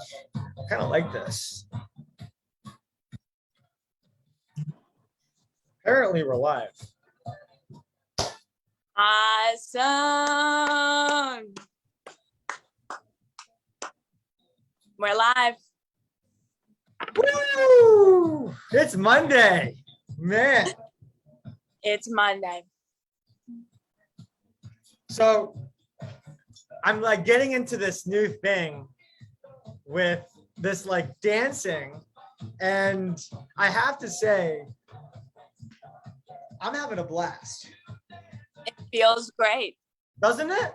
I kind of like this. Apparently we're live. Awesome. We're live. Woo! It's Monday, man. It's Monday. So I'm like getting into this new thing with this like dancing, and I have to say, I'm having a blast. It feels great. Doesn't it?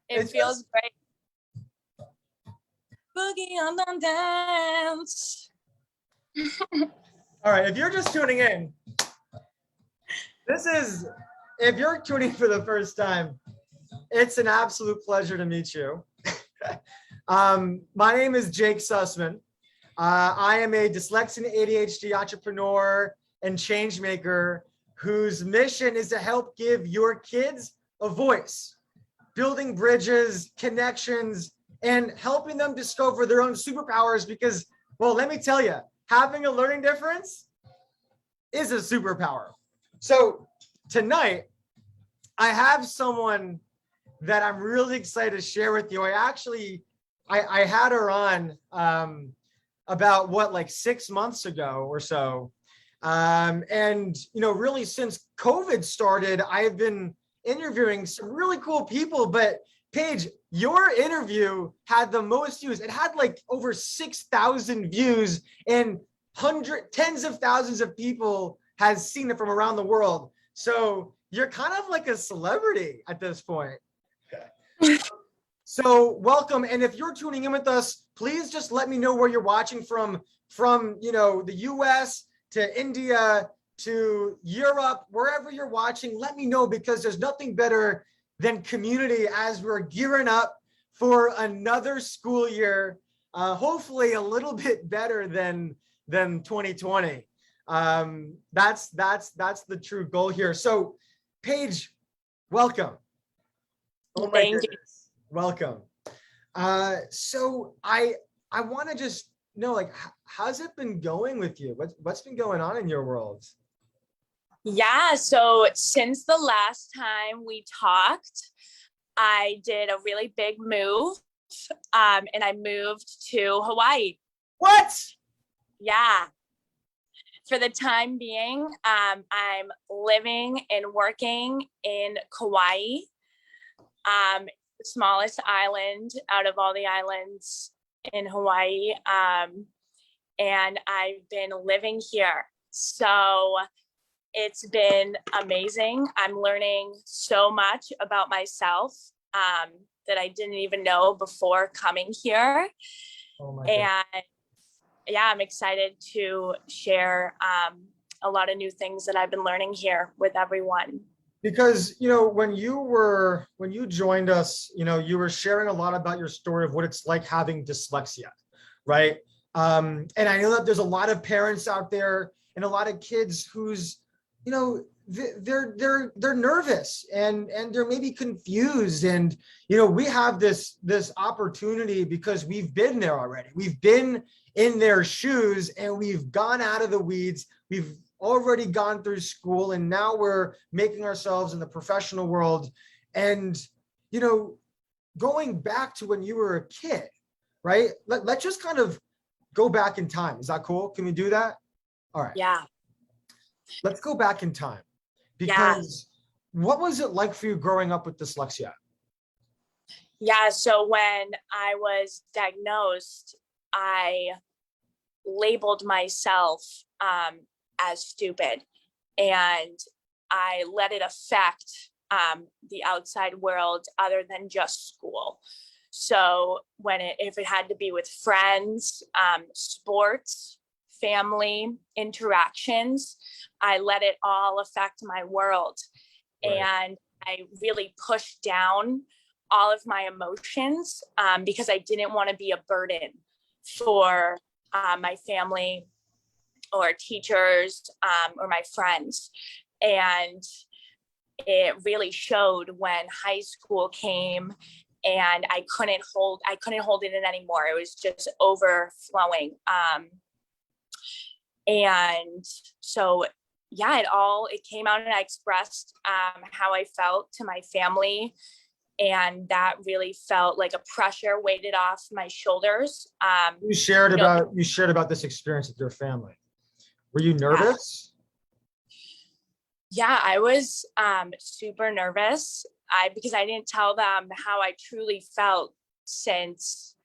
It feels great. Boogie on the dance. All right, if you're just tuning in, if you're tuning for the first time, it's an absolute pleasure to meet you. My name is Jake Sussman. I am a Dyslexic and ADHD entrepreneur and change maker whose mission is to help give your kids a voice, building bridges, connections, and helping them discover their own superpowers because, well, let me tell you, having a learning difference is a superpower. So tonight, I have someone that I'm really excited to share with you. I had her on about like 6 months ago or so. And, really since COVID started, I've been interviewing some really cool people, but Paige, your interview had the most views. It had like over 6,000 views and tens of thousands of people has seen it from around the world. So you're kind of like a celebrity at this point. Okay. So welcome. And if you're tuning in with us, please just let me know where you're watching from the US to India to Europe, wherever you're watching, let me know because there's nothing better than community as we're gearing up for another school year, hopefully a little bit better than 2020. That's the true goal here. So Paige, welcome. Oh my Thank goodness. you. Welcome. So I want to just know, like, how's it been going with you? What's been going on in your world? Yeah, so since the last time we talked, I did a really big move, and I moved to Hawaii. What? Yeah. For the time being, I'm living and working in Kauai, the smallest island out of all the islands in Hawaii. And I've been living here. So it's been amazing. I'm learning so much about myself that I didn't even know before coming here. Oh my and yeah, I'm excited to share a lot of new things that I've been learning here with everyone. Because, when you joined us, you were sharing a lot about your story of what it's like having dyslexia, right? And I know that there's a lot of parents out there and a lot of kids who's, they're nervous and they're maybe confused. And, we have this opportunity because we've been there already. We've been in their shoes and we've gone out of the weeds. We've already gone through school and now we're making ourselves in the professional world. And, going back to when you were a kid, right? Let's just kind of go back in time. Is that cool? Can we do that? All right. Yeah. Let's go back in time because what was it like for you growing up with dyslexia? Yeah. So when I was diagnosed, I labeled myself as stupid and I let it affect the outside world other than just school. So if it had to be with friends, sports, family interactions, I let it all affect my world. Right. And I really pushed down all of my emotions because I didn't want to be a burden for my family or teachers or my friends. And it really showed when high school came and I couldn't hold it in anymore. It was just overflowing. And so, yeah, it came out, and I expressed how I felt to my family. And that really felt like a pressure weighted off my shoulders. You shared about this experience with your family. Were you nervous? Yeah, I was super nervous. Because I didn't tell them how I truly felt since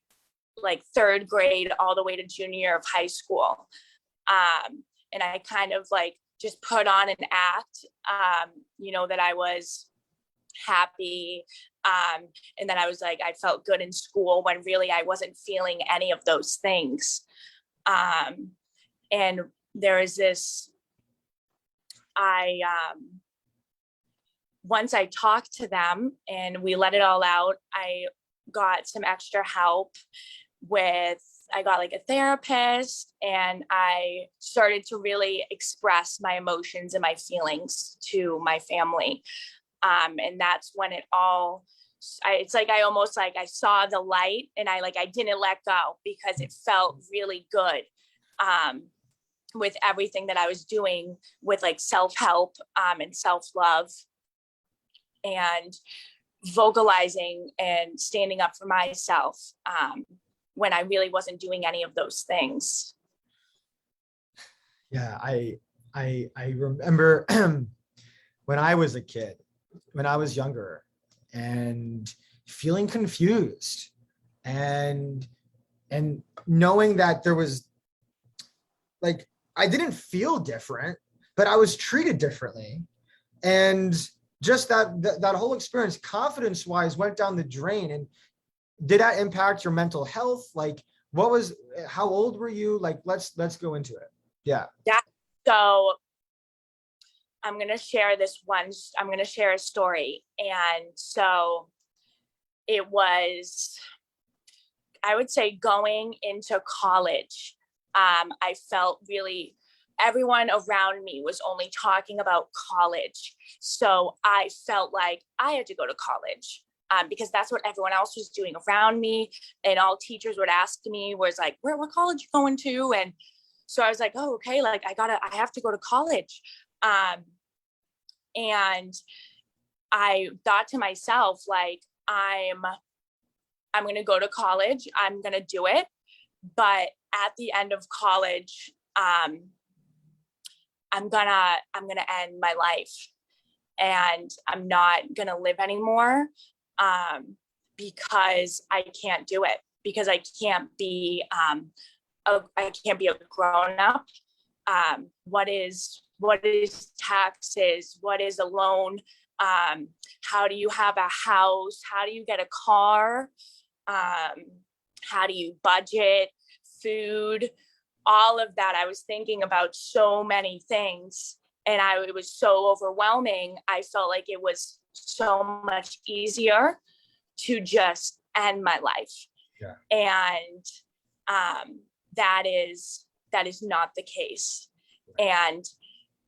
like third grade all the way to junior year of high school. And I kind of like just put on an act, that I was happy. And then I was like, I felt good in school when really I wasn't feeling any of those things. And there is this, once I talked to them and we let it all out, I got some extra help I got like a therapist, and I started to really express my emotions and my feelings to my family. And that's when it's like I almost like I saw the light, and I didn't let go, because it felt really good. With everything that I was doing with like self-help and self-love and vocalizing and standing up for myself when I really wasn't doing any of those things. Yeah, I remember when I was a kid, when I was younger, and feeling confused and knowing that there was like, I didn't feel different, but I was treated differently. And just that whole experience, confidence wise, went down the drain. And did that impact your mental health? Like, how old were you? Like, let's go into it. Yeah. So I'm going to share a story. And so it was, I would say, going into college. I felt really, everyone around me was only talking about college. So I felt like I had to go to college because that's what everyone else was doing around me. And all teachers would ask me was like, what college you going to? And so I was like, oh, okay, like I have to go to college. And I thought to myself, like, I'm going to go to college. I'm going to do it. But at the end of college, I'm gonna end my life, and I'm not gonna live anymore because I can't do it, because I can't be a grown up. What is taxes? What is a loan? How do you have a house? How do you get a car? How do you budget food? All of that. I was thinking about so many things, and it was so overwhelming. I felt like it was so much easier to just end my life. Yeah. And that is not the case. And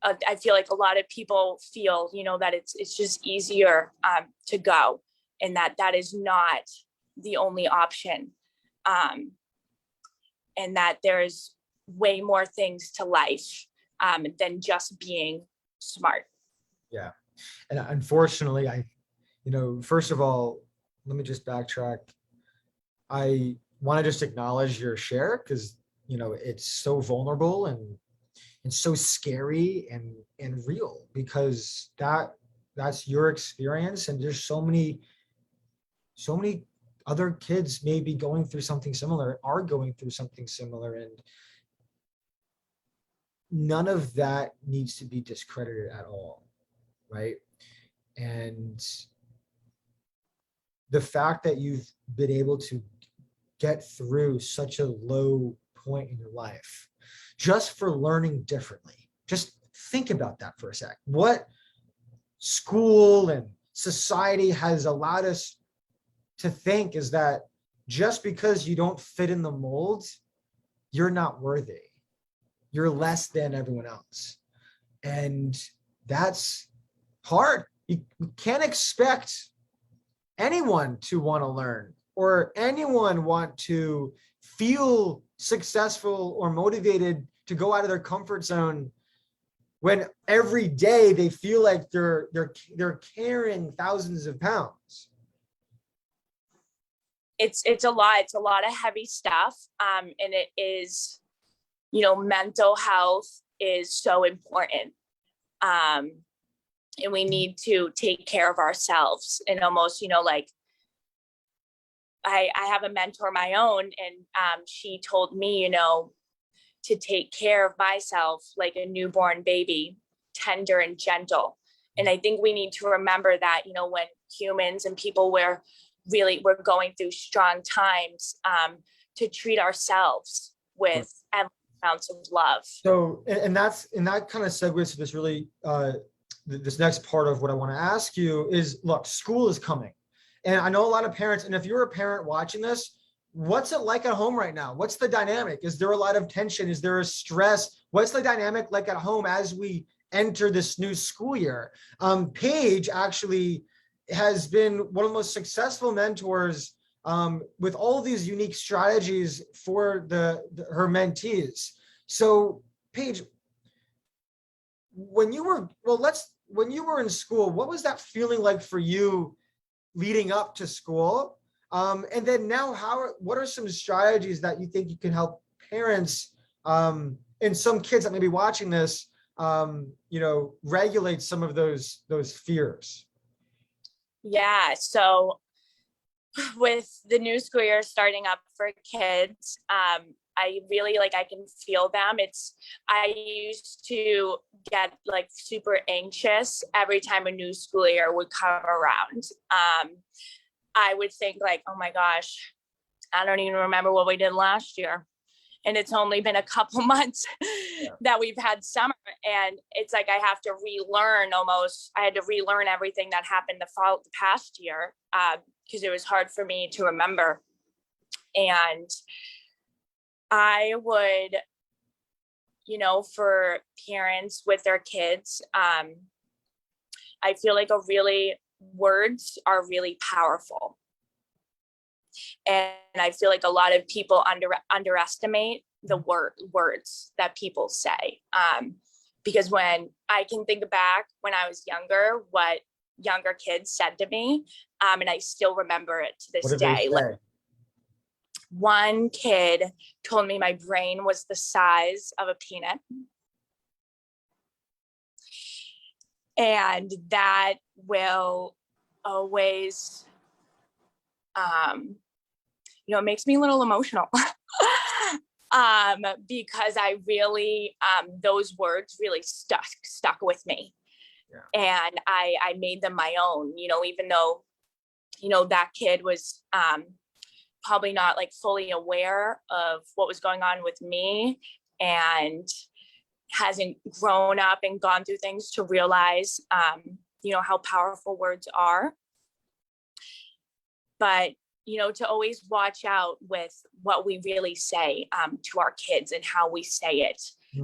I feel like a lot of people feel, that it's just easier to go, and that is not the only option. And that there's way more things to life than just being smart. Yeah. And unfortunately, first of all, let me just backtrack. I want to just acknowledge your share, because, it's so vulnerable and so scary and real, because that's your experience. And there's so many other kids may be going through something similar, are going through something similar, and none of that needs to be discredited at all, right? And the fact that you've been able to get through such a low point in your life just for learning differently, just think about that for a sec. What school and society has allowed us to think is that just because you don't fit in the mold, you're not worthy. You're less than everyone else. And that's hard. You can't expect anyone to want to learn or anyone want to feel successful or motivated to go out of their comfort zone when every day they feel like they're carrying thousands of pounds? It's a lot. It's a lot of heavy stuff. And it is, you know, mental health is so important. And we need to take care of ourselves, and almost, you know, like I have a mentor of my own, and she told me, you know, to take care of myself like a newborn baby, tender and gentle. And I think we need to remember that, you know, when humans and people we're going through strong times, to treat ourselves with endless amounts of love. So, and that kind of segues to this really, this next part of what I want to ask you is, look, school is coming. And I know a lot of parents, and if you're a parent watching this, what's it like at home right now? What's the dynamic? Is there a lot of tension? Is there a stress? What's the dynamic like at home as we enter this new school year? Paige actually has been one of the most successful mentors, with all these unique strategies for her mentees. So Paige, when you were in school, what was that feeling like for you leading up to school? And then now, what are some strategies that you think you can help parents, and some kids that may be watching this, you know, regulate some of those fears? Yeah. So with the new school year starting up for kids, I really I can feel them. I used to get like super anxious every time a new school year would come around. I would think like, oh my gosh, I don't even remember what we did last year. And it's only been a couple months that we've had summer. And it's like, I have to I had to relearn everything that happened the past year, because it was hard for me to remember. And I would, you know, for parents with their kids, I feel like words are really powerful. And I feel like a lot of people underestimate the words that people say. Because when I can think back when I was younger, what younger kids said to me, and I still remember it to this day. Like, one kid told me my brain was the size of a peanut. And that will always, you know, it makes me a little emotional. Because I really, those words really stuck with me. Yeah. And I made them my own, you know, even though, you know, that kid was, probably not like fully aware of what was going on with me, and hasn't grown up and gone through things to realize, you know, how powerful words are. But, you know, to always watch out with what we really say, to our kids and how we say it,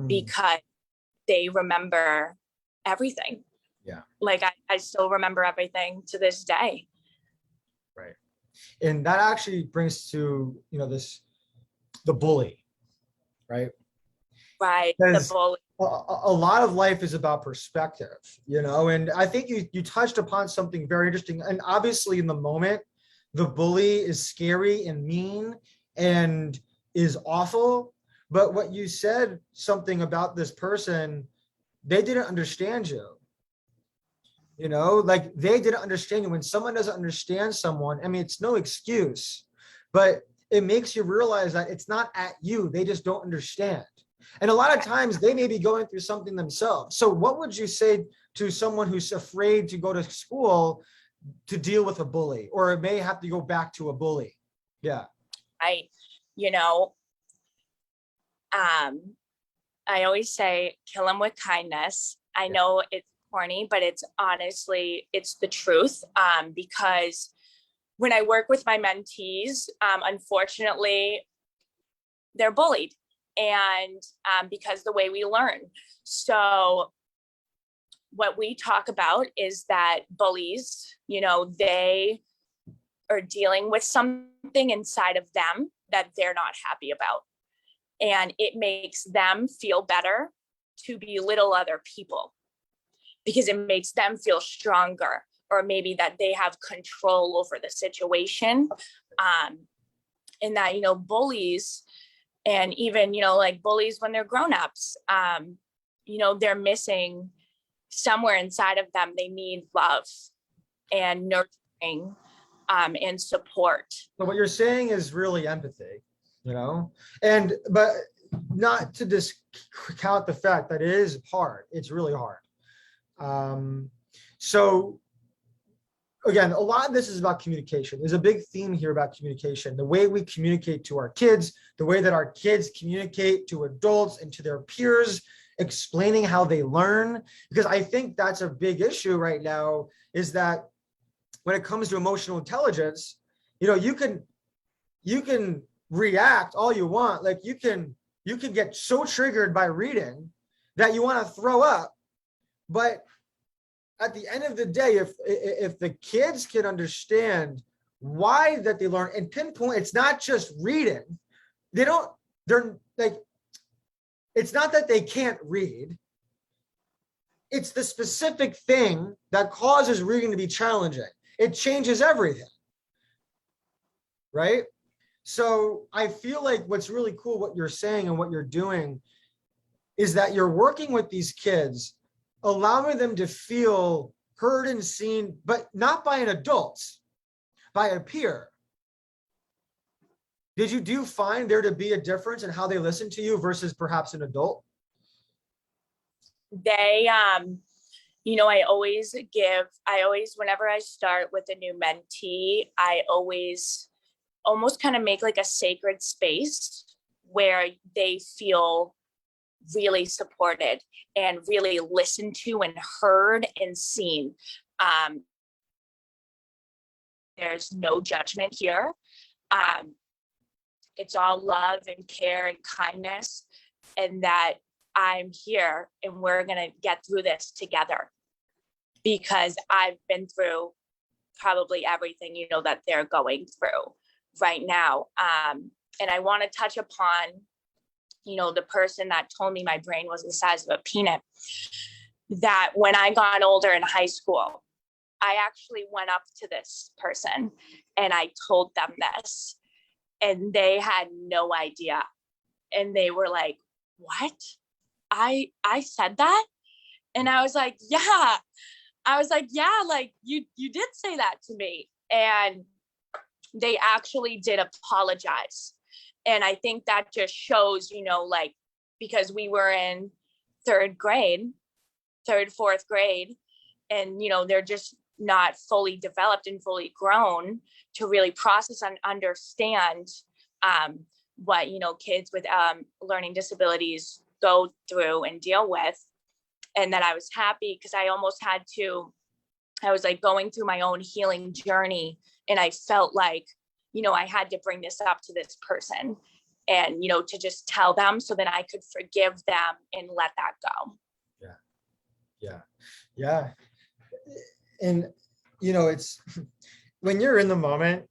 because they remember everything. Yeah. Like I still remember everything to this day. Right. And that actually brings to, you know, the bully, right? Right. The bully. A lot of life is about perspective, you know, and I think you touched upon something very interesting. And obviously in the moment, the bully is scary and mean and is awful. But what you said, something about this person, they didn't understand you. You know, like they didn't understand you. When someone doesn't understand someone, I mean, it's no excuse, but it makes you realize that it's not at you. They just don't understand. And a lot of times they may be going through something themselves. So what would you say to someone who's afraid to go to school to deal with a bully, or may have to go back to a bully? Yeah. You know, I always say, kill them with kindness. I know it's corny, but it's honestly, it's the truth. Because when I work with my mentees, unfortunately, they're bullied, and because the way we learn. So what we talk about is that bullies, you know, they or dealing with something inside of them that they're not happy about. And it makes them feel better to belittle other people because it makes them feel stronger, or maybe that they have control over the situation. And that, bullies, and even, like bullies when they're grown-ups, they're missing somewhere inside of them. They need love and nurturing and support. So what you're saying is really empathy, but not to discount the fact that it is hard. It's really hard. So again, a lot of this is about communication. There's a big theme here about communication, the way we communicate to our kids, the way that our kids communicate to adults and to their peers, explaining how they learn. Because I think that's a big issue right now, is that when it comes to emotional intelligence, you can react all you want. Like you can get so triggered by reading that you want to throw up. But at the end of the day, if the kids can understand why that they learn and pinpoint, it's not just reading. They're like, it's not that they can't read. It's the specific thing that causes reading to be challenging. It changes everything, right? So I feel like what's really cool, what you're saying and what you're doing, is that you're working with these kids, allowing them to feel heard and seen, but not by an adult, by a peer. Do you find there to be a difference in how they listen to you versus perhaps an adult? They, whenever I start with a new mentee, I always almost kind of make like a sacred space where they feel really supported and really listened to and heard and seen. There's no judgment here. It's all love and care and kindness, and that I'm here and we're going to get through this together, because I've been through probably everything, that they're going through right now. And I want to touch upon, the person that told me my brain was the size of a peanut, that when I got older in high school, I actually went up to this person and I told them this, and they had no idea. And they were like, what? I said that? And I was like, yeah. Like you did say that to me. And they actually did apologize. And I think that just shows, because we were in fourth grade, and, they're just not fully developed and fully grown to really process and understand what, kids with learning disabilities go through and deal with. And that I was happy, because I was like going through my own healing journey. And I felt like, I had to bring this up to this person and, to just tell them so that I could forgive them and let that go. Yeah. And, it's when you're in the moment,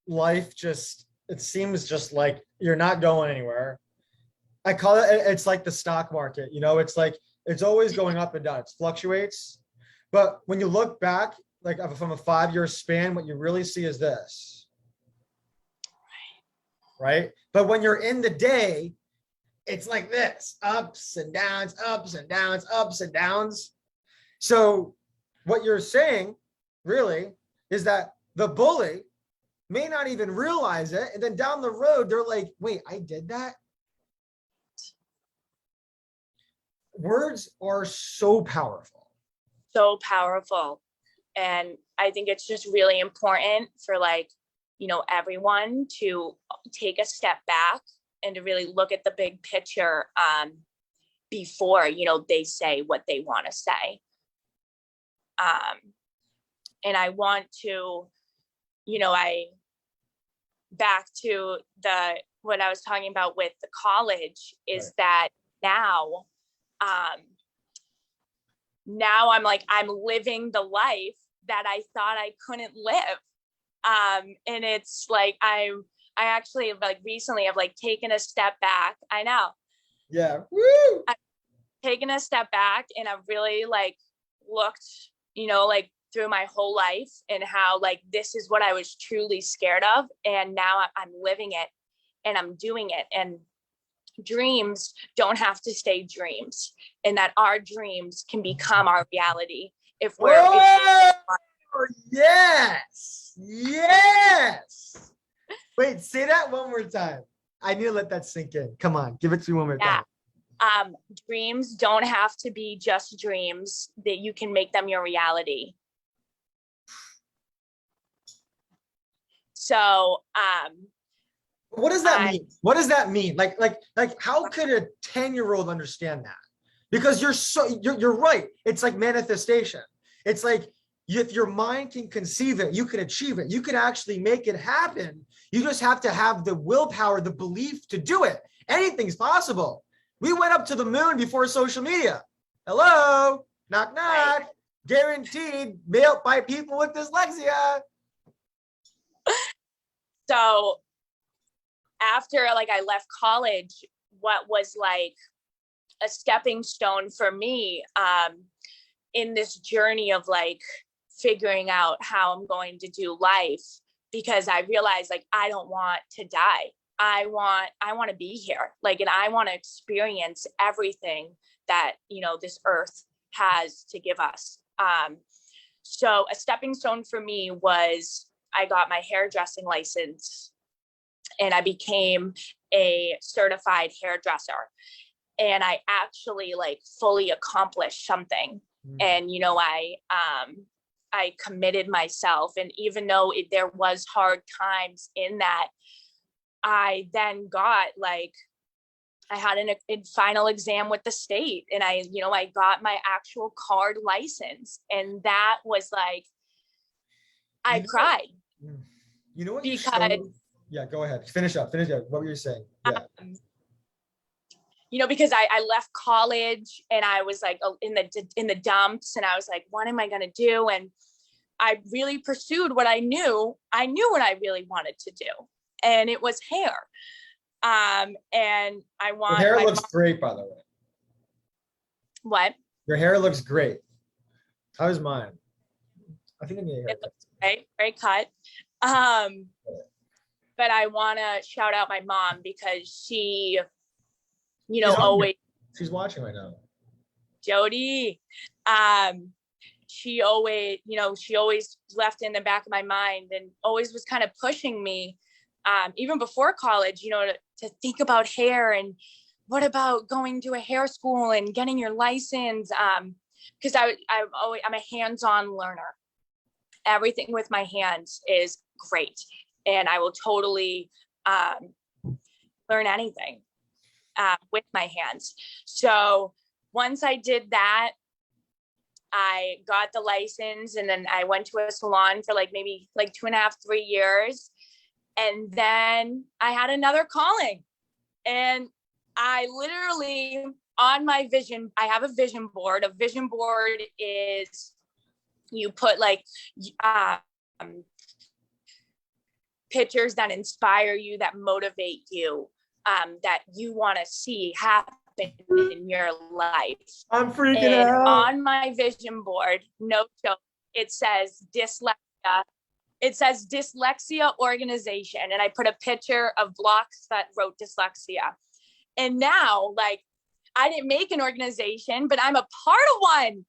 life it seems just like you're not going anywhere. I call it's like the stock market, it's like, it's always going up and down. It fluctuates. But when you look back, like from a 5-year span, what you really see is this. Right? But when you're in the day, it's like this, ups and downs, ups and downs, ups and downs. So what you're saying really is that the bully may not even realize it. And then down the road, they're like, wait, I did that? Words are so powerful. So powerful. And I think it's just really important for everyone to take a step back and to really look at the big picture before, they say what they want to say. And I want to, back to what I was talking about with the college is right. That now I'm like, I'm living the life that I thought I couldn't live. And it's like, I actually like recently have like taken a step back. I know. Yeah. Woo! I've taken a step back and I've really like looked, like through my whole life and how like, this is what I was truly scared of. And now I'm living it and I'm doing it. And dreams don't have to stay dreams, and that our dreams can become our reality if we're yes. Wait, say that one more time. I need to let that sink in. Come on, give it to me one more time. Dreams don't have to be just dreams, that you can make them your reality. So what does that mean? What does that mean? Like how could a 10-year-old understand that? Because you're right. It's like manifestation. It's like, if your mind can conceive it, you can achieve it. You can actually make it happen. You just have to have the willpower, the belief to do it. Anything's possible. We went up to the moon before social media. Hello, knock, knock. Right. Guaranteed mailed by people with dyslexia. So after like I left college, what was like a stepping stone for me in this journey of like figuring out how I'm going to do life, because I realized like I don't want to die. I want to be here, like, and I want to experience everything that this earth has to give us. So a stepping stone for me was I got my hairdressing license and I became a certified hairdresser, and I actually like fully accomplished something. And I committed myself, and even though there was hard times in that, I then got like, I had a final exam with the state, and I got my actual card license, and that was like, I cried. You know what? Because yeah, go ahead. Finish up. What were you saying? Yeah. Because I left college and I was like in the dumps, and I was like, what am I going to do? And I really pursued what I knew what I really wanted to do. And it was hair. And I want your hair looks great, by the way. What? Your hair looks great. How's mine? I think I need a haircut. It looks great, great cut. But I want to shout out my mom, because she, always. She's watching right now. Jody. She always left in the back of my mind and always was kind of pushing me, even before college, to think about hair and what about going to a hair school and getting your license. Because I'm a hands-on learner. Everything with my hands is great. And I will totally learn anything with my hands. So once I did that, I got the license, and then I went to a salon for maybe 2.5, 3 years. And then I had another calling, and I literally on my vision, I have a vision board. A vision board is you put pictures that inspire you, that motivate you, that you want to see happen in your life. I'm freaking out. On my vision board, no joke, it says dyslexia. It says Dyslexia Organization. And I put a picture of blocks that wrote dyslexia. And now, I didn't make an organization, but I'm a part of one.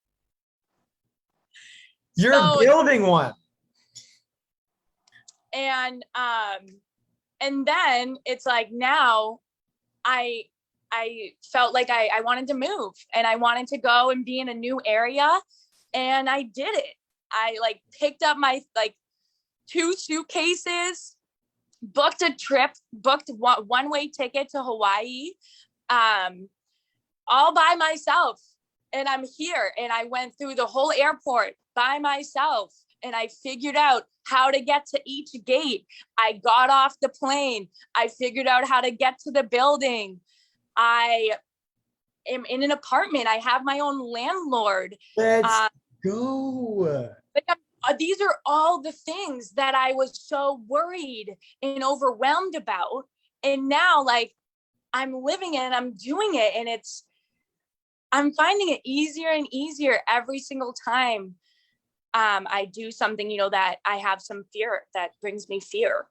You're building one. And then it's now I felt like I wanted to move, and I wanted to go and be in a new area, and I did it. I picked up my 2 suitcases, booked a trip, booked one-way ticket to Hawaii, all by myself. And I'm here, and I went through the whole airport by myself, and I figured out how to get to each gate. I got off the plane. I figured out how to get to the building. I am in an apartment. I have my own landlord. Let's go. these are all the things that I was so worried and overwhelmed about. And now like I'm living it and I'm doing it, and I'm finding it easier and easier every single time I do something, that I have some fear that brings me fear.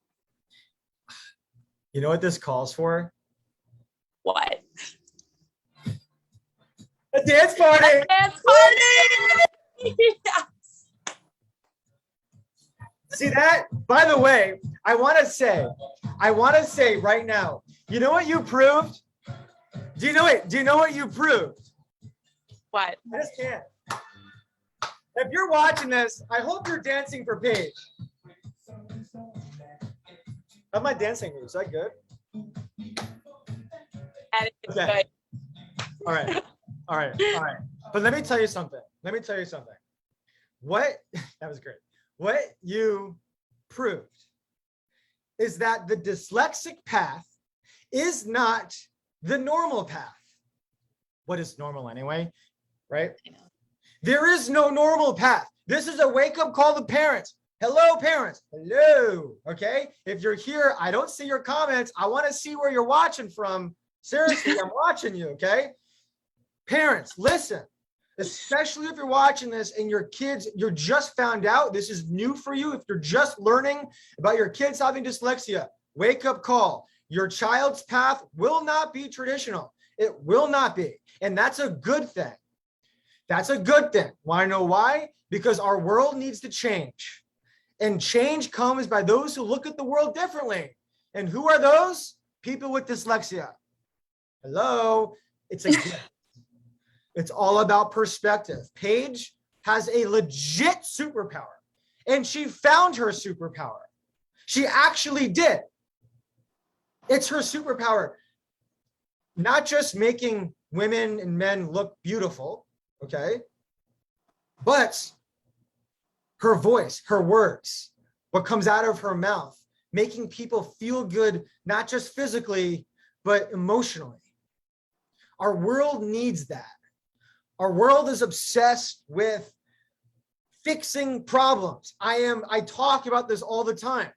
You know what this calls for? What? A dance party. A dance party. Yes. See that? By the way, I want to say right now, you know what you proved? Do you know it? Do you know what you proved? What? I just can't. If you're watching this, I hope you're dancing for Paige. How's my dancing moves? Is that good? And it's Okay. good. All right. But let me tell you something. That was great. What you proved is that the dyslexic path is not the normal path. What is normal anyway, right? There is no normal path. This is a wake-up call to parents. Hello, parents. Hello. Okay. If you're here, I don't see your comments. I want to see where you're watching from. Seriously, I'm watching you. Okay. Parents, listen, especially if you're watching this and your kids, you're just found out, this is new for you. If you're just learning about your kids having dyslexia, wake up call. Your child's path will not be traditional. It will not be. And that's a good thing. That's a good thing. Want to know why? Because our world needs to change. And change comes by those who look at the world differently. And who are those? People with dyslexia. Hello. It's a gift. It's all about perspective. Paige has a legit superpower. And she found her superpower. She actually did. It's her superpower. Not just making women and men look beautiful, okay? But her voice, her words, what comes out of her mouth, making people feel good, not just physically, but emotionally. Our world needs that. Our world is obsessed with fixing problems. I talk about this all the time.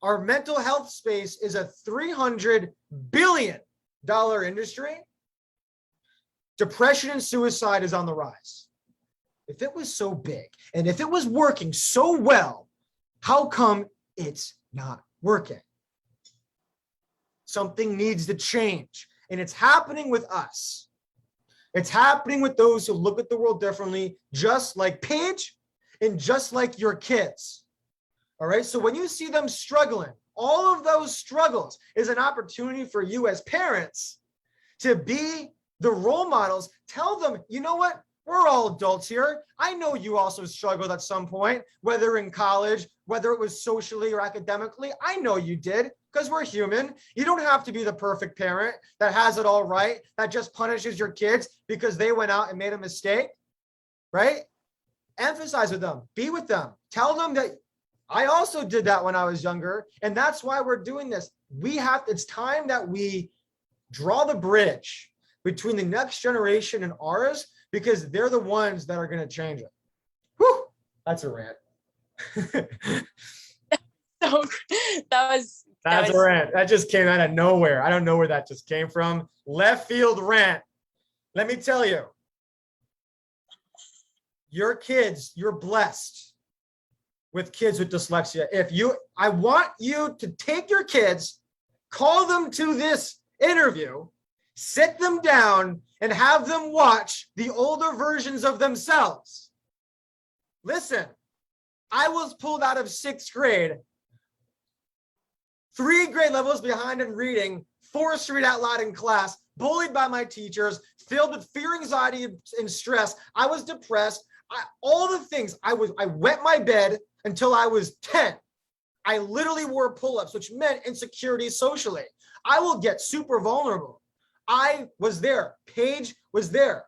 Our mental health space is a $300 billion industry. Depression and suicide is on the rise. If it was so big and if it was working so well, how come it's not working? Something needs to change, and it's happening with us. It's happening with those who look at the world differently, just like Paige and just like your kids. All right. So when you see them struggling, all of those struggles is an opportunity for you as parents to be the role models. Tell them, you know what? We're all adults here. I know you also struggled at some point, whether in college, whether it was socially or academically. I know you did, because we're human. You don't have to be the perfect parent that has it all right, that just punishes your kids because they went out and made a mistake, right? Emphasize with them, be with them. Tell them that I also did that when I was younger, and that's why we're doing this. It's time that we draw the bridge between the next generation and ours, because they're the ones that are going to change it. Whew, that's a rant. So that's a rant. That just came out of nowhere. I don't know where that just came from. Left field rant. Let me tell you, your kids, you're blessed with kids with dyslexia. I want you to take your kids, call them to this interview, sit them down, and have them watch the older versions of themselves. Listen, I was pulled out of 6th grade, 3 grade levels behind in reading, forced to read out loud in class, bullied by my teachers, filled with fear, anxiety, and stress. I was depressed. All the things. I wet my bed until I was 10. I literally wore pull-ups, which meant insecurity socially. I will get super vulnerable. I was there. Paige was there.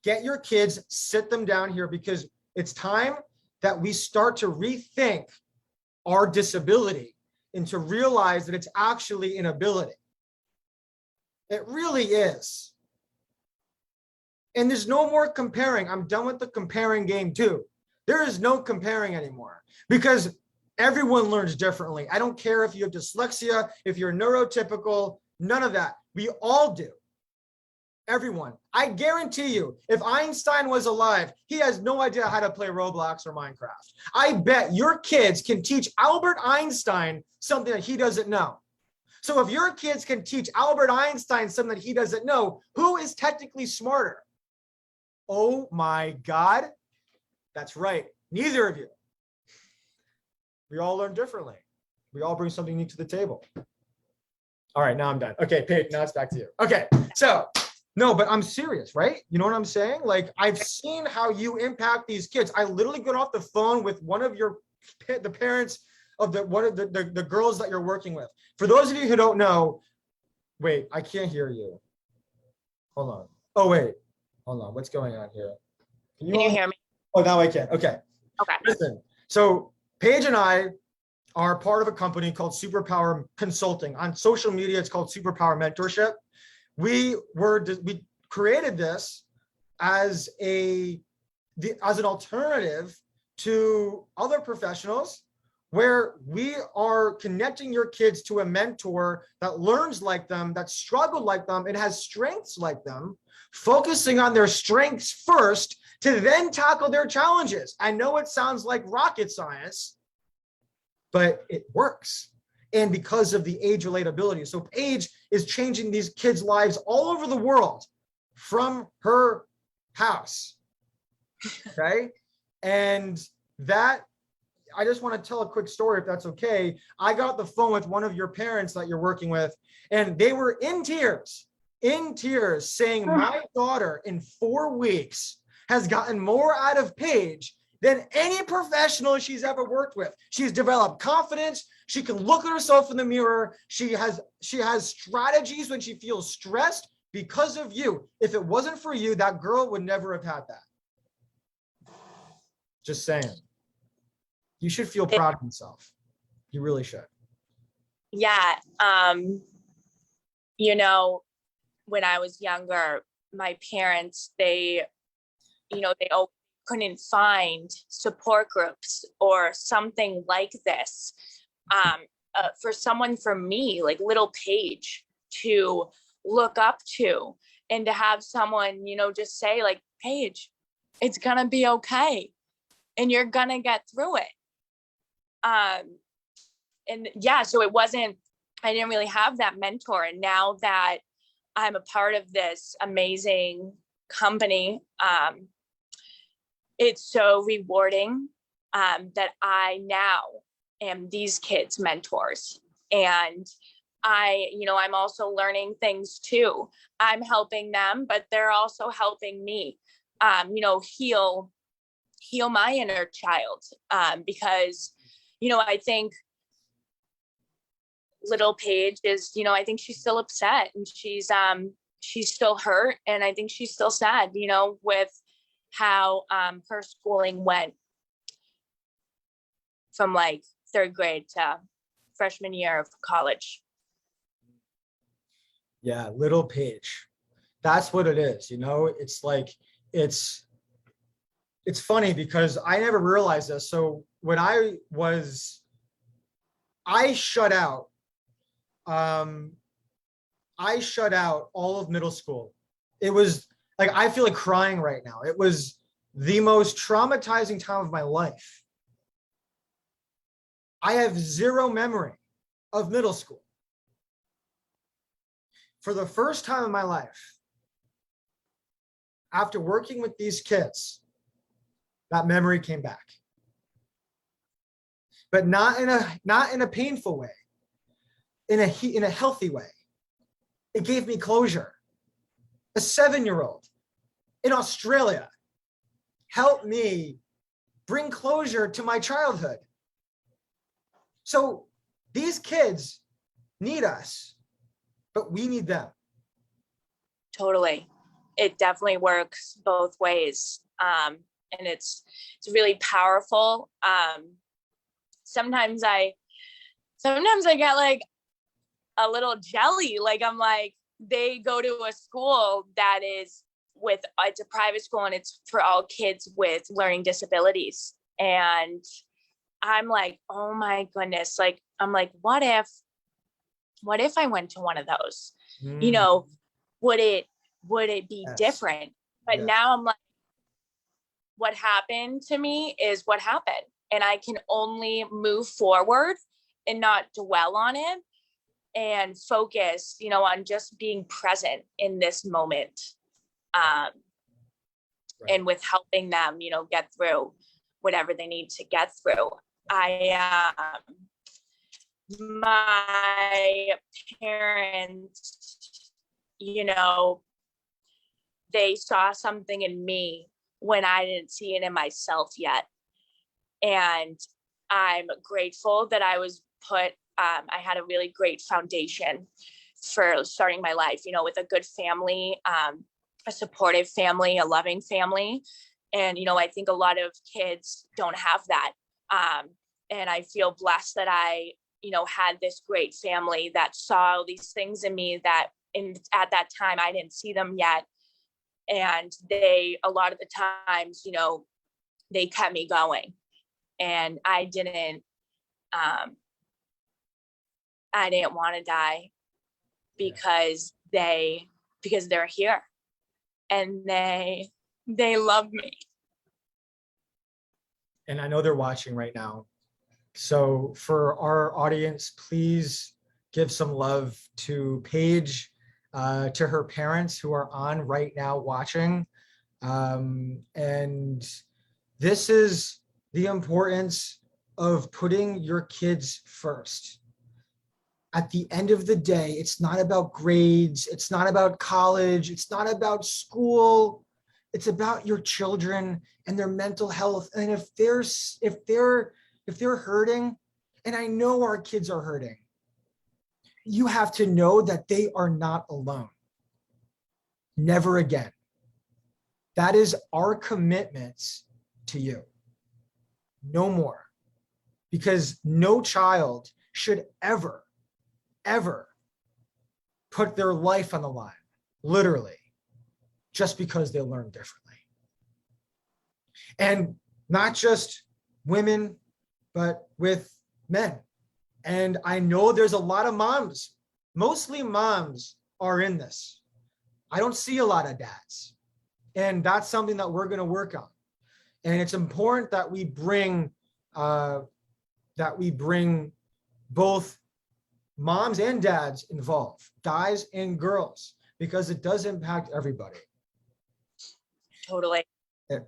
Get your kids, sit them down here, because it's time that we start to rethink our disability and to realize that it's actually an ability. It really is. And there's no more comparing. I'm done with the comparing game too. There is no comparing anymore because everyone learns differently. I don't care if you have dyslexia, if you're neurotypical, none of that. We all do. Everyone. I guarantee you, if Einstein was alive, he has no idea how to play Roblox or Minecraft. I bet your kids can teach Albert Einstein something that he doesn't know. So if your kids can teach Albert Einstein something that he doesn't know, who is technically smarter? Oh my God. That's right. Neither of you. We all learn differently. We all bring something unique to the table. All right, now I'm done. Okay, Paige, now it's back to you. Okay, so no, but I'm serious, right? You know what I'm saying? Like, I've seen how you impact these kids. I literally got off the phone with one of the parents of one of the girls that you're working with. For those of you who don't know, wait, I can't hear you. Hold on. Oh, wait. Hold on. What's going on here? Can you hear me? Oh, now I can. Okay. Okay. Listen, so Paige and I are part of a company called Superpower Consulting. On social media, it's called Superpower Mentorship. We created this as an alternative to other professionals where we are connecting your kids to a mentor that learns like them, that struggled like them, and has strengths like them, focusing on their strengths first to then tackle their challenges. I know it sounds like rocket science, but it works. And because of the age relatability. So Paige is changing these kids' lives all over the world from her house, okay? And that, I just want to tell a quick story, if that's okay. I got the phone with one of your parents that you're working with, and they were in tears, saying, my daughter in 4 weeks has gotten more out of Paige than any professional she's ever worked with. She's developed confidence. She can look at herself in the mirror. She has strategies when she feels stressed because of you. If it wasn't for you, that girl would never have had that. Just saying. You should feel proud of yourself. You really should. Yeah. You know, when I was younger, my parents, they couldn't find support groups or something like this for someone from me, like little Paige, to look up to, and to have someone, just say like, Paige, it's gonna be okay, and you're gonna get through it. And yeah, so I didn't really have that mentor. And now that I'm a part of this amazing company, it's so rewarding that I now am these kids' mentors. And I'm also learning things too. I'm helping them, but they're also helping me, heal my inner child. Because, I think little Paige is, I think she's still upset, and she's still hurt. And I think she's still sad, with how her schooling went from like 3rd grade to freshman year of college. Yeah, little Paige. That's what it is. It's like, it's funny because I never realized this. So when I shut out all of middle school. It was like, I feel like crying right now. It was the most traumatizing time of my life. I have zero memory of middle school. For the first time in my life, after working with these kids, that memory came back. But not in a painful way, in a healthy way. It gave me closure. A 7-year-old in Australia helped me bring closure to my childhood. So these kids need us, but we need them. Totally. It definitely works both ways. And it's really powerful. Sometimes I get like a little jelly. Like, I'm like, they go to a school that is it's a private school, and it's for all kids with learning disabilities. And I'm like, oh my goodness. Like, I'm like, what if I went to one of those? You know, would it be different? But now I'm like, what happened to me is what happened. And I can only move forward and not dwell on it and focus, you know, on just being present in this moment. And with helping them, you know, get through whatever they need to get through. My parents, you know, they saw something in me when I didn't see it in myself yet. And I'm grateful that I was put, I had a really great foundation for starting my life, you know, with a good family, a supportive family, a loving family. And, you know, I think a lot of kids don't have that. And I feel blessed that I, you know, had this great family that saw all these things in me that at that time I didn't see them yet. And they, a lot of the times, you know, they kept me going. And I didn't want to die because they're here and they love me. And I know they're watching right now. So for our audience, please give some love to Paige, to her parents who are on right now watching. And this is the importance of putting your kids first. At the end of the day, it's not about grades. It's not about college. It's not about school. It's about your children and their mental health. And if they're hurting, and I know our kids are hurting, you have to know that they are not alone. Never again. That is our commitments to you. No more. Because no child should ever put their life on the line, literally, just because they learn differently. And not just women, but with men. And I know there's a lot of moms, mostly moms are in this. I don't see a lot of dads. And that's something that we're going to work on. And it's important that we bring both moms and dads involved, guys and girls, because it does impact everybody. Totally. It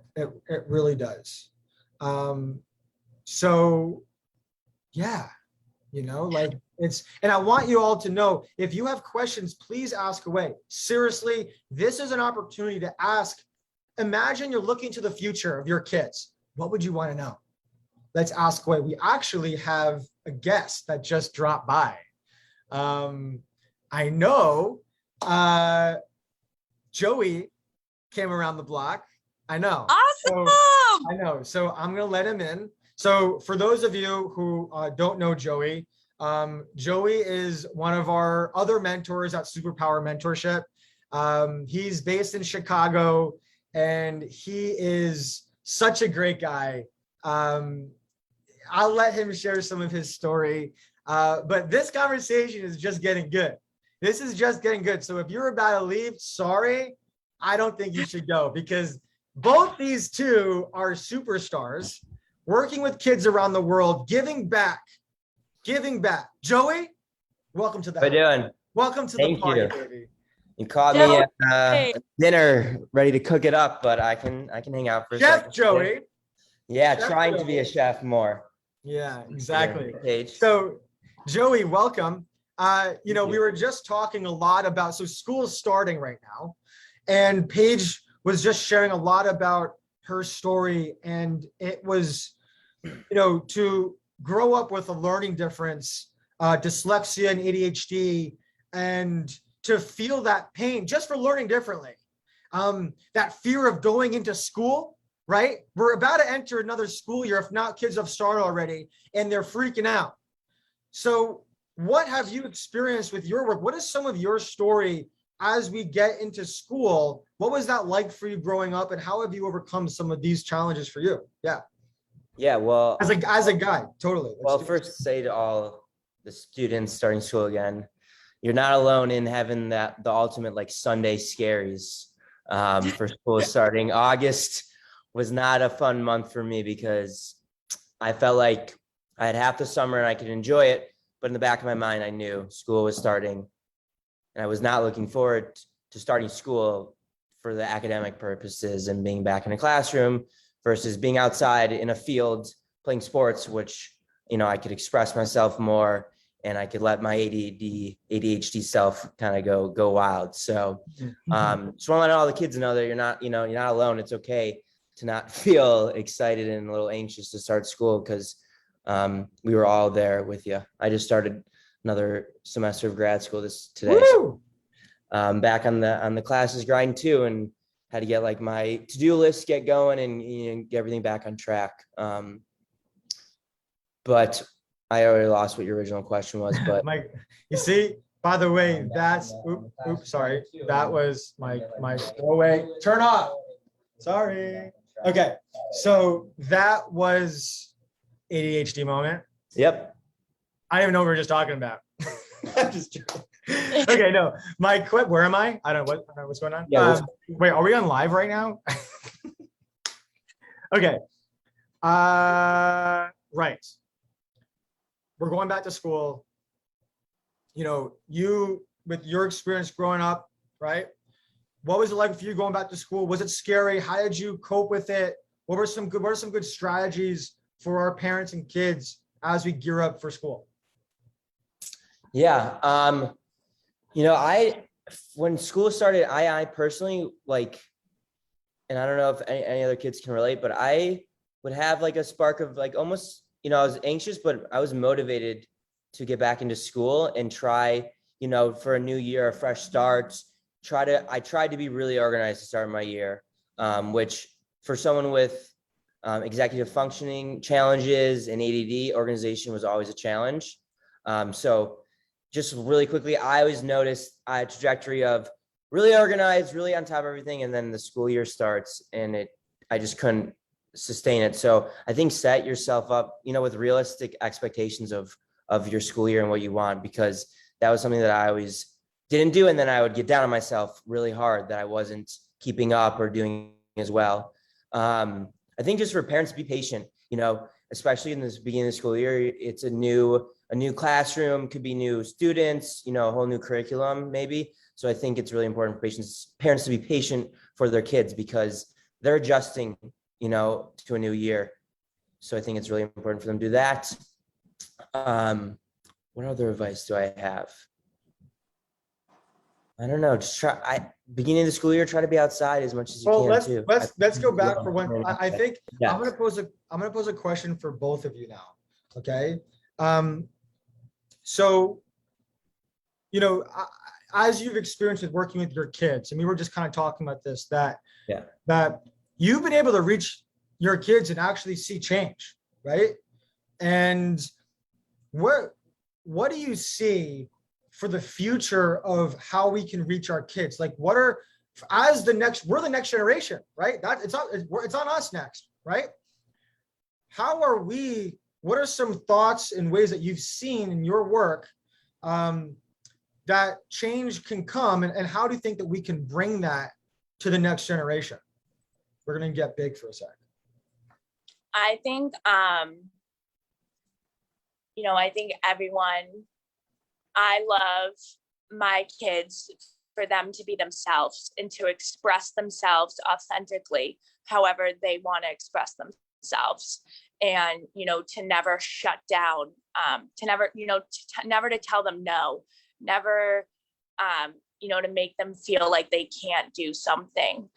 really does. So yeah, you know, like and I want you all to know, if you have questions, please ask away. Seriously, this is an opportunity to ask. Imagine you're looking to the future of your kids. What would you want to know? Let's ask away. We actually have a guest that just dropped by. I know Joey came around the block. I know. Awesome. I know. So I'm going to let him in. So for those of you who don't know Joey, Joey is one of our other mentors at Superpower Mentorship. He's based in Chicago, and he is such a great guy. I'll let him share some of his story. But this conversation is just getting good. This is just getting good. So if you're about to leave, sorry, I don't think you should go, because both these two are superstars, working with kids around the world, giving back. Joey, welcome to the How you doing? Welcome to Thank the party, you. baby. You caught me at dinner, ready to cook it up, but I can hang out for a second. Chef Joey. Yeah, Chef trying to Joey. be a chef more. Yeah, exactly. Paige. So Joey, welcome. You know, you. we were just talking a lot about, so school's starting right now, and Paige was just sharing a lot about her story, and it was, you know, to grow up with a learning difference, dyslexia and ADHD, and to feel that pain just for learning differently. That fear of going into school, right? We're about to enter another school year, if not kids have started already, and they're freaking out. So what have you experienced with your work? What is some of your story as we get into school? What was that like for you growing up, and how have you overcome some of these challenges for you? Yeah. Yeah, well, as a guy, totally. well, first say to all the students starting school again, you're not alone in having the ultimate like Sunday scaries for school starting. August was not a fun month for me because I felt like I had half the summer and I could enjoy it, but in the back of my mind, I knew school was starting, and I was not looking forward to starting school for the academic purposes and being back in a classroom versus being outside in a field playing sports, which, you know, I could express myself more and I could let my ADHD self kind of go wild. So just want to let all the kids know that you're not alone. It's okay to not feel excited and a little anxious to start school, because we were all there with you. I just started another semester of grad school today. So, back on the classes grind too, and had to get like my to-do list get going and get everything back on track. But I already lost what your original question was. But Mike, you see, by the way, that's oops, sorry. That was my go away. Turn off. Sorry. Okay. So that was ADHD moment. Yep. I don't even know what we were just talking about. I'm just joking. Okay, no. Where am I? I don't know what's going on. Yeah, wait, are we on live right now? Okay. Right. We're going back to school. You know, you with your experience growing up, right? What was it like for you going back to school? Was it scary? How did you cope with it? What are some good strategies for our parents and kids as we gear up for school? Yeah. You know, when school started, I personally like, and I don't know if any other kids can relate, but I would have like a spark of like almost, you know, I was anxious, but I was motivated to get back into school and try, you know, for a new year, a fresh start, I tried to be really organized to start my year, which for someone with executive functioning challenges and ADD, organization was always a challenge. So just really quickly, I always noticed a trajectory of really organized, really on top of everything. And then the school year starts and I just couldn't sustain it. So I think set yourself up, you know, with realistic expectations of your school year and what you want, because that was something that I always didn't do. And then I would get down on myself really hard that I wasn't keeping up or doing as well. I think just for parents to be patient, you know, especially in this beginning of the school year, it's a new classroom, could be new students, you know, a whole new curriculum maybe. So I think it's really important for parents to be patient for their kids because they're adjusting, you know, to a new year. So I think it's really important for them to do that. What other advice do I have? I don't know. Just beginning of the school year, try to be outside as much as you can too. Let's go back for one. I think yeah. I'm gonna pose a question for both of you now. Okay. So, you know, as you've experienced with working with your kids, and we were just kind of talking about this, that you've been able to reach your kids and actually see change, right? And what do you see for the future of how we can reach our kids? Like, we're the next generation, right? It's on us next, right? What are some thoughts and ways that you've seen in your work that change can come, and how do you think that we can bring that to the next generation? We're going to get big for a sec. I think, you know, I love my kids for them to be themselves and to express themselves authentically, however they want to express themselves. And, you know, to never shut down, to never, you know, never to tell them no, never, you know, to make them feel like they can't do something.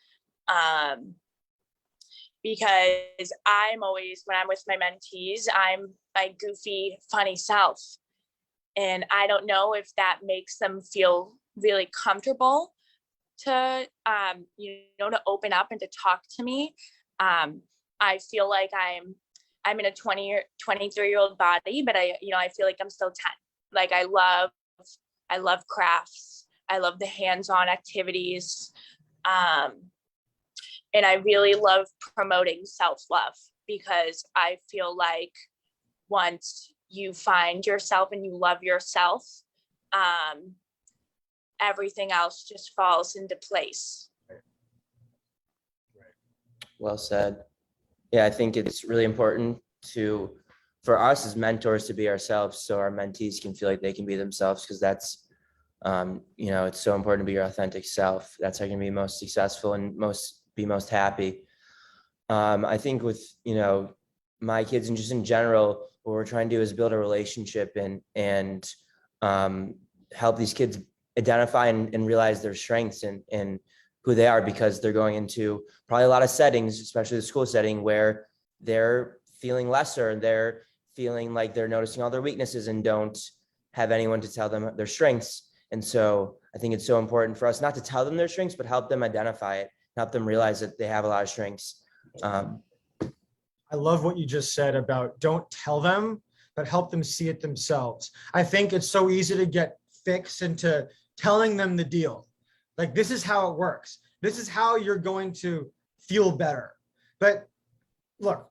Because I'm always, when I'm with my mentees, I'm my goofy, funny self. And I don't know if that makes them feel really comfortable to, you know, to open up and to talk to me. I feel like I'm in a 23-year-old body, but I feel like I'm still 10. Like I love crafts. I love the hands-on activities. And I really love promoting self-love. because I feel like once you find yourself and you love yourself, everything else just falls into place. Well said. Yeah, I think it's really important for us as mentors to be ourselves, so our mentees can feel like they can be themselves, because that's, it's so important to be your authentic self. That's how you can be most successful and be most happy. I think with, my kids and just in general, what we're trying to do is build a relationship and help these kids identify and realize their strengths and who they are, because they're going into probably a lot of settings, especially the school setting, where they're feeling lesser and they're feeling like they're noticing all their weaknesses and don't have anyone to tell them their strengths. And so I think it's so important for us not to tell them their strengths, but help them identify it, help them realize that they have a lot of strengths. I love what you just said about don't tell them, but help them see it themselves. I think it's so easy to get fixed into telling them the deal. Like, this is how it works. This is how you're going to feel better. But look,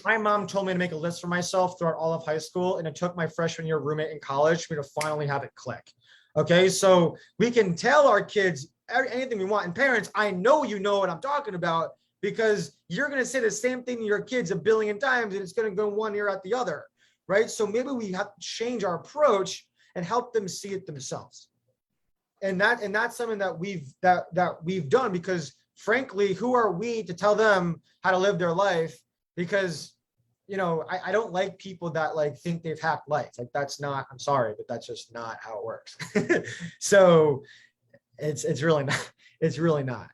my mom told me to make a list for myself throughout all of high school, and it took my freshman year roommate in college for me to finally have it click. Okay, so we can tell our kids anything we want. And parents, I know you know what I'm talking about, because you're going to say the same thing to your kids a billion times, and it's going to go one ear out the other, right? So maybe we have to change our approach and help them see it themselves. And that's something that we've done, because frankly, who are we to tell them how to live their life? Because, I don't like people that like think they've hacked life. Like, that's not, I'm sorry, but that's just not how it works. So it's really not.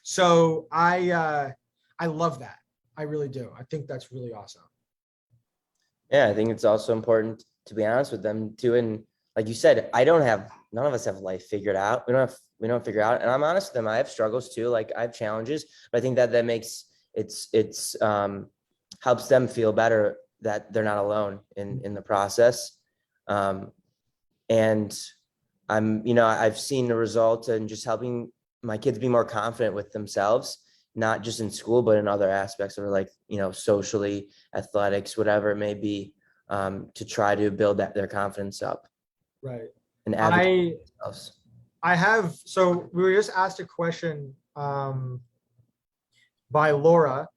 So I love that. I really do. I think that's really awesome. Yeah, I think it's also important to be honest with them too. And like you said, none of us have life figured out. We don't figure out. And I'm honest with them. I have struggles too. Like, I have challenges, but I think that makes it's helps them feel better that they're not alone in the process. And I've seen the result in just helping my kids be more confident with themselves, not just in school, but in other aspects of like, socially, athletics, whatever it may be, to try to build their confidence up. Right. And advocate for themselves. So we were just asked a question by Laura,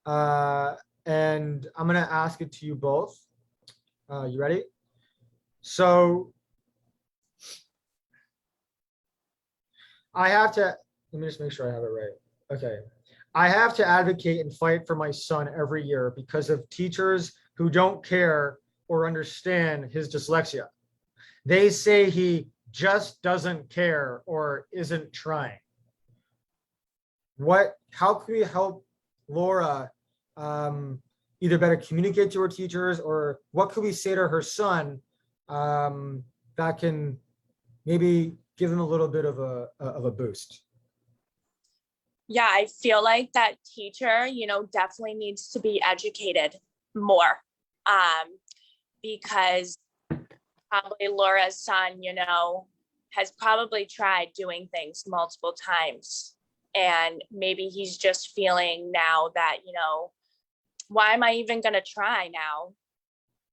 and I'm going to ask it to you both. You ready? So let me just make sure I have it right. Okay. I have to advocate and fight for my son every year because of teachers who don't care or understand his dyslexia. They say he just doesn't care or isn't trying. How can we help Laura either better communicate to her teachers, or what could we say to her son that can maybe give him a little bit of a boost? Yeah, I feel like that teacher, definitely needs to be educated more, because probably Laura's son, has probably tried doing things multiple times. And maybe he's just feeling now that, why am I even going to try now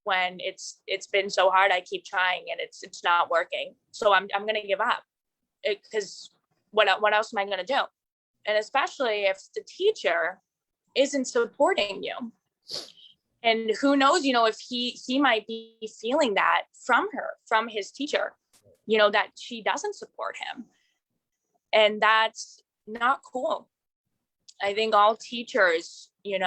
when it's been so hard? I keep trying and it's not working. So I'm going to give up, because what else am I going to do? And especially if the teacher isn't supporting you. And who knows, if he might be feeling that from his teacher, that she doesn't support him. And that's not cool. I think all teachers, I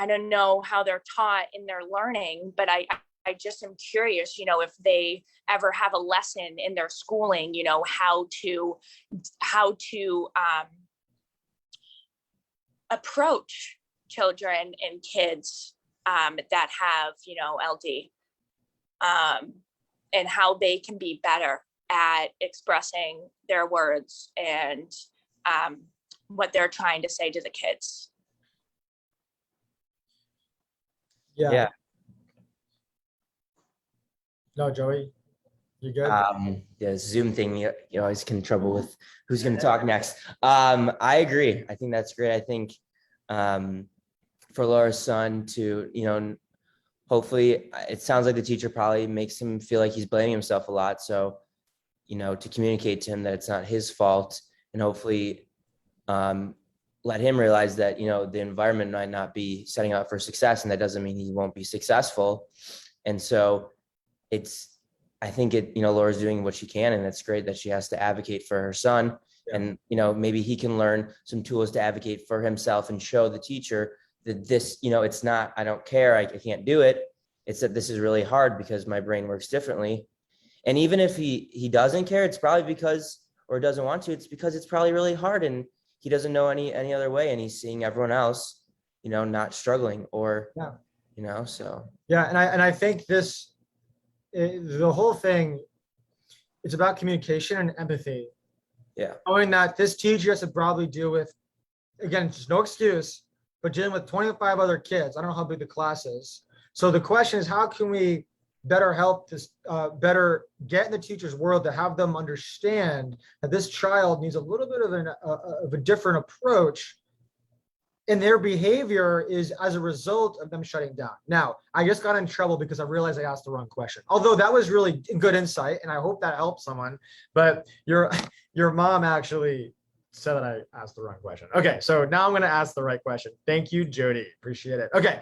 don't know how they're taught in their learning, but I just am curious, if they ever have a lesson in their schooling, how to approach children and kids that have, LD, and how they can be better at expressing their words and what they're trying to say to the kids. Yeah. No, Joey, You good? The Zoom thing, you always get in trouble with who's going to talk next. I agree. I think that's great. I think for Laura's son to, hopefully it sounds like the teacher probably makes him feel like he's blaming himself a lot. So, to communicate to him that it's not his fault, and hopefully let him realize that, the environment might not be setting up for success, and that doesn't mean he won't be successful. And so I think Laura's doing what she can, and it's great that she has to advocate for her son. Yeah. And, maybe he can learn some tools to advocate for himself and show the teacher that this, it's not, I don't care, I can't do it. It's that this is really hard because my brain works differently. And even if he doesn't care, it's probably because, or doesn't want to, it's because it's probably really hard and he doesn't know any other way. And he's seeing everyone else, not struggling or, so. Yeah. And I think the whole thing, it's about communication and empathy. Yeah. Knowing that this teacher has to probably deal with, again, just no excuse, but dealing with 25 other kids. I don't know how big the class is. So the question is, how can we better help this, better get in the teacher's world to have them understand that this child needs a little bit of a different approach, and their behavior is as a result of them shutting down. Now, I just got in trouble because I realized I asked the wrong question. Although that was really good insight, and I hope that helped someone. But your mom actually said that I asked the wrong question. Okay, so now I'm going to ask the right question. Thank you, Jody. Appreciate it. Okay.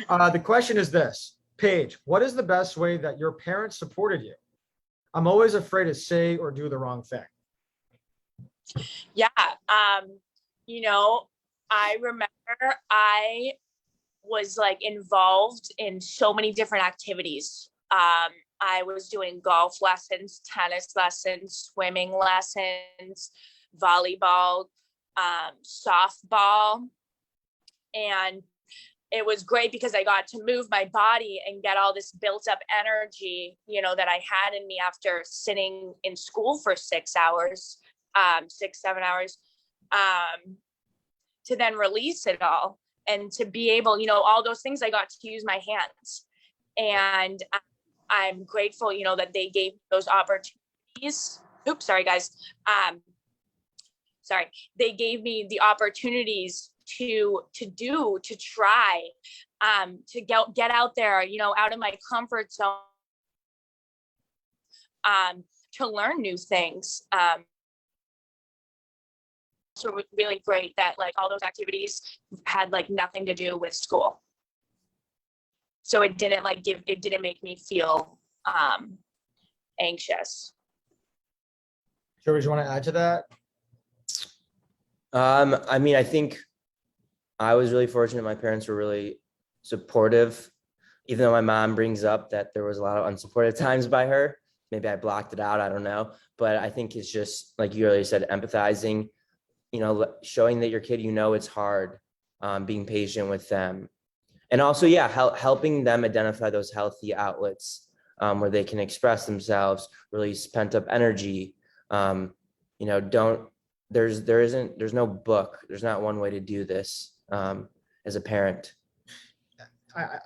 The question is this. Paige, what is the best way that your parents supported you? I'm always afraid to say or do the wrong thing. Yeah. I remember I was involved in so many different activities. I was doing golf lessons, tennis lessons, swimming lessons, volleyball, softball. And it was great because I got to move my body and get all this built up energy, that I had in me after sitting in school for 6 hours, 7 hours, to then release it all and to be able, all those things. I got to use my hands, and I'm grateful, that they gave those opportunities. Oops, sorry guys. They gave me the opportunities to try, to get out there, out of my comfort zone, to learn new things. So it was really great that all those activities had nothing to do with school. So it didn't it didn't make me feel anxious. George, you want to add to that? I think I was really fortunate. My parents were really supportive, even though my mom brings up that there was a lot of unsupportive times by her. Maybe I blocked it out, I don't know. But I think it's just, like you earlier said, empathizing, showing that your kid, it's hard, being patient with them. And also, helping them identify those healthy outlets where they can express themselves, release pent up energy. There's no book. There's not one way to do this as a parent.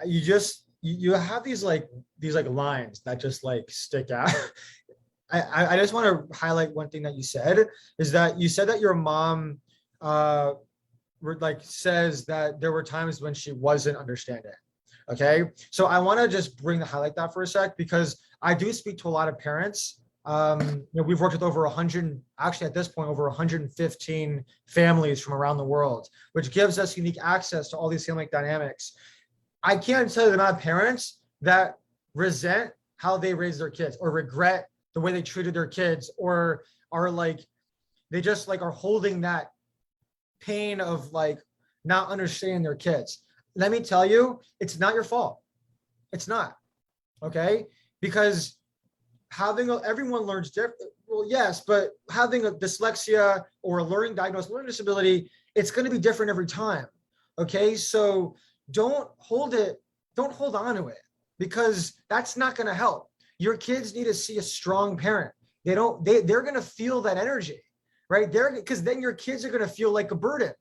You have these lines that just stick out. I just want to highlight one thing that you said, is that you said that your mom says that there were times when she wasn't understanding. Okay. So I want to just highlight that for a sec, because I do speak to a lot of parents. We've worked with over 100, actually at this point, over 115 families from around the world, which gives us unique access to all these family dynamics. I can't tell you the amount of parents that resent how they raise their kids, or regret the way they treated their kids, or are they just are holding that pain of not understanding their kids. Let me tell you, it's not your fault. It's not. Okay. Because everyone learns different. Well, yes, but having a dyslexia or a learning diagnosed disability, it's going to be different every time. Okay. So don't hold on to it, because that's not going to help. Your kids need to see a strong parent. They're going to feel that energy, right? Because then your kids are going to feel like a burden.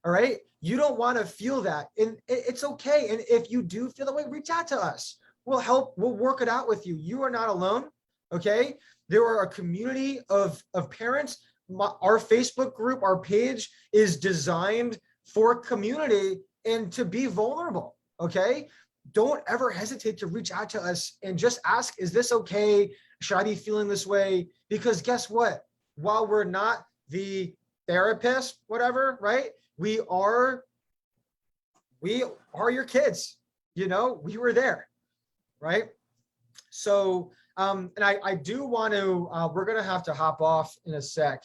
All right. You don't want to feel that. And it's okay. And if you do feel that way, reach out to us. we'll work it out with you. You are not alone. Okay. There are a community of parents. Our Facebook group, our page is designed for community and to be vulnerable. Okay. Don't ever hesitate to reach out to us and just ask, is this okay? Should I be feeling this way? Because guess what? While we're not the therapist, whatever, right? We are your kids, we were there, right? So, and I do want to, we're going to have to hop off in a sec.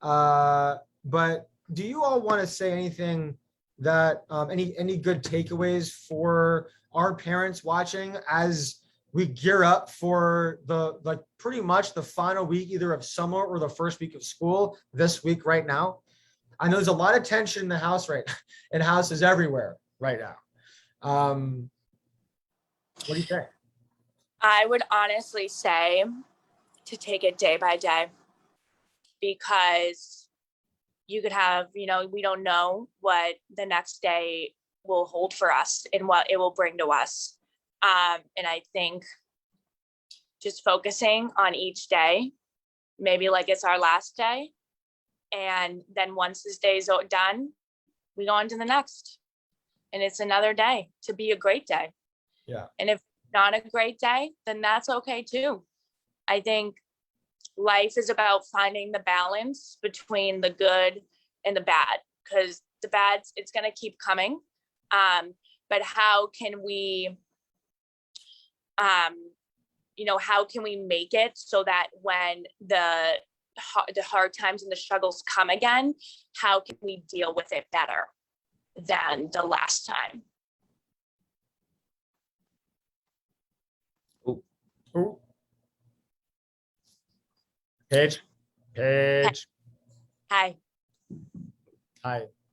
But do you all want to say anything that, any good takeaways for our parents watching as we gear up for pretty much the final week, either of summer or the first week of school this week right now? I know there's a lot of tension in the house in houses everywhere right now. What do you think? I would honestly say to take it day by day, because you could have, we don't know what the next day will hold for us and what it will bring to us. And I think just focusing on each day, maybe like it's our last day. And then once this day is done, we go on to the next. And it's another day to be a great day. Yeah. And if not a great day, then that's okay too. I think life is about finding the balance between the good and the bad, because the bad, it's going to keep coming. But how can we, how can we make it so that when the hard times and the struggles come again, how can we deal with it better than the last time? Ooh. Paige. Hi.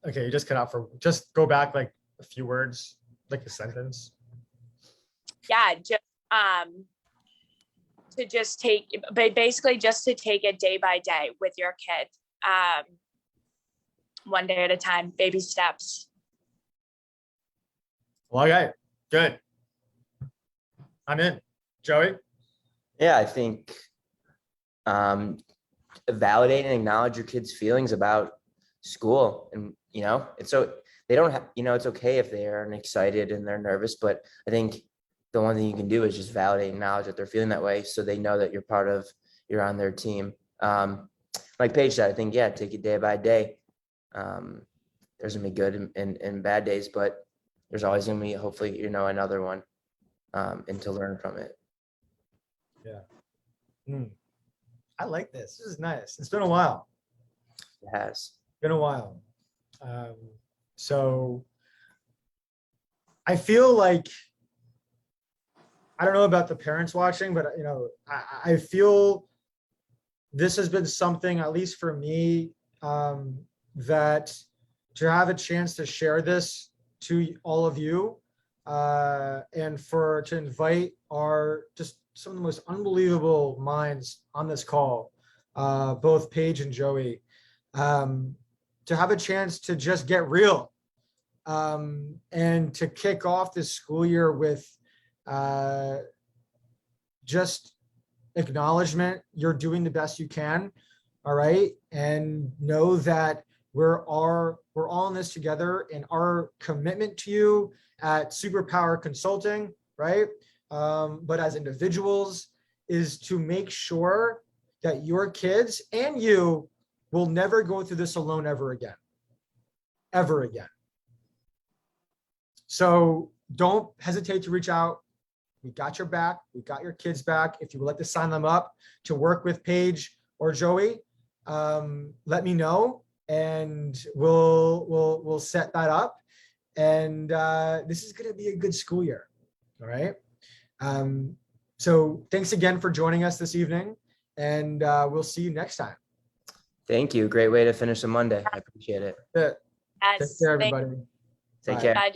Okay, you just cut out just go back like a few words, like a sentence. Yeah, just to take it day by day with your kid, one day at a time, baby steps. Well, okay, good. I'm in. Joey? Yeah, I think validate and acknowledge your kids' feelings about school. And, it's so they don't have, it's okay if they aren't excited and they're nervous, but I think the one thing you can do is just validate and acknowledge that they're feeling that way, so they know that you're on their team. Like Paige said, I think, yeah, take it day by day. There's gonna be good and bad days, but there's always gonna be, hopefully, another one, and to learn from it. Yeah. I like this. This is nice. It's been a while. It has been a while. So I feel like, I don't know about the parents watching, but I feel this has been something, at least for me, that to have a chance to share this to all of you, and to invite just some of the most unbelievable minds on this call, both Paige and Joey, to have a chance to just get real, and to kick off this school year with just acknowledgement. You're doing the best you can. All right. And know that we're all in this together, and our commitment to you at Superpower Consulting, right? But as individuals, is to make sure that your kids and you will never go through this alone ever again. So don't hesitate to reach out. We got your back. We got your kids back. If you would like to sign them up to work with Paige or Joey, let me know, and we'll set that up. And this is going to be a good school year. All right. So thanks again for joining us this evening, and we'll see you next time. Thank you. Great way to finish a Monday. I appreciate it. Take care, everybody. Take care. Bye.